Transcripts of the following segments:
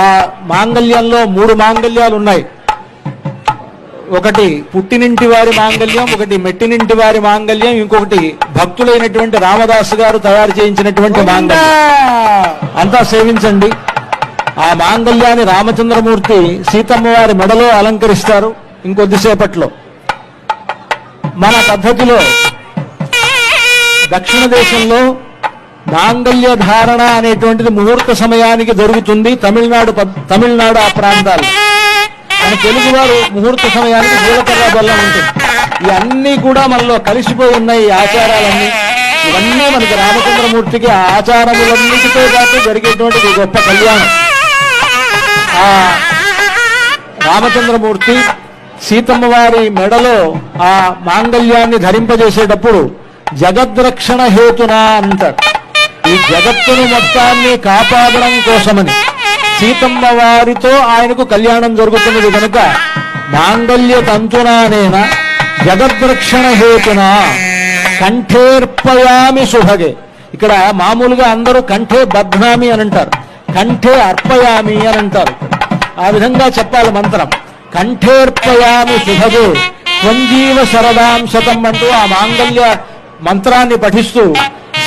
ఆ మాంగళ్యంలో 3 మాంగళ్యాలు ఉన్నాయి. ఒకటి పుట్టినింటి వారి మాంగళ్యం, ఒకటి మెట్టినింటి వారి మాంగళ్యం, ఇంకొకటి భక్తులైనటువంటి రామదాసు గారు తయారు చేయించినటువంటి మాంగళ్యం. అంతా సేవించండి. ఆ మాంగళ్యాన్ని రామచంద్రమూర్తి సీతమ్మ వారి మెడలో అలంకరిస్తారు ఇంకొద్దిసేపట్లో. మన పద్ధతిలో దక్షిణ దేశంలో మాంగళ్య ధారణ అనేటువంటిది ముహూర్త సమయానికి జరుగుతుంది. తమిళనాడు ఆ ప్రాంతాలు. మన తెలుగు వారు ముహూర్త సమయానికి జీలకర్ర బెల్లం ఉంటుంది. ఇవన్నీ కూడా మనలో కలిసిపోయి ఉన్నాయి. ఈ ఆచారాలన్నీ ఇవన్నీ మనకి రామచంద్రమూర్తికి ఆ ఆచారములన్నిటితో పాటు జరిగేటువంటి గొప్ప కళ్యాణం. ఆ రామచంద్రమూర్తి సీతమ్మ వారి మెడలో ఆ మాంగళ్యాన్ని ధరింపజేసేటప్పుడు జగద్రక్షణ హేతునా అంటారు. ఈ జగత్తును మొత్తాన్ని కాపాడడం కోసమని సీతమ్మ వారితో ఆయనకు కళ్యాణం జరుగుతున్నది కనుక మాంగళ్య తంతునానేన జగద్రక్షణ హేతున కంఠేర్పయామి శుభగే. ఇక్కడ మామూలుగా అందరూ కంఠే బధ్నామి అని అంటారు, కంఠే అర్పయామి అని అంటారు. ఆ విధంగా చెప్పాలి మంత్రం. కంఠేర్పయామి శుభగే త్వంజీవ శరదాం శతం అంటూ ఆ మాంగళ్య మంత్రాన్ని పఠిస్తూ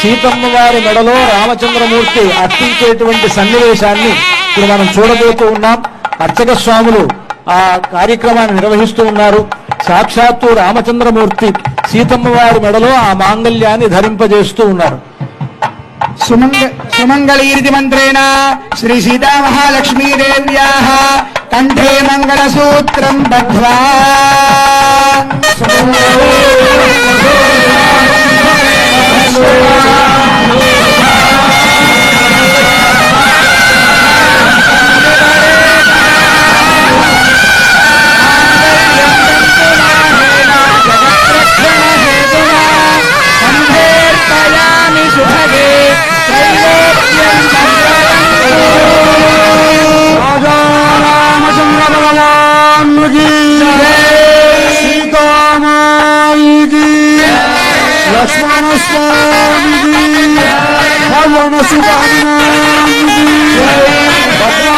సీతమ్మ వారి మెడలో రామచంద్రమూర్తి అర్పించేటువంటి సన్నివేశాన్ని ఇప్పుడు మనం చూడబోతూ ఉన్నాం. అర్చక స్వాములు ఆ కార్యక్రమాన్ని నిర్వహిస్తూ ఉన్నారు. సాక్షాత్తు రామచంద్రమూర్తి సీతమ్మ వారి మెడలో ఆ మాంగళ్యాన్ని ధరింపజేస్తూ ఉన్నారు. సుమంగళీరితి మంత్రేణ శ్రీ సీతామహాలక్ష్మీదేవ్యాః కంఠే మంగళసూత్రం బధ్వా లక్ష్మణ స్వామి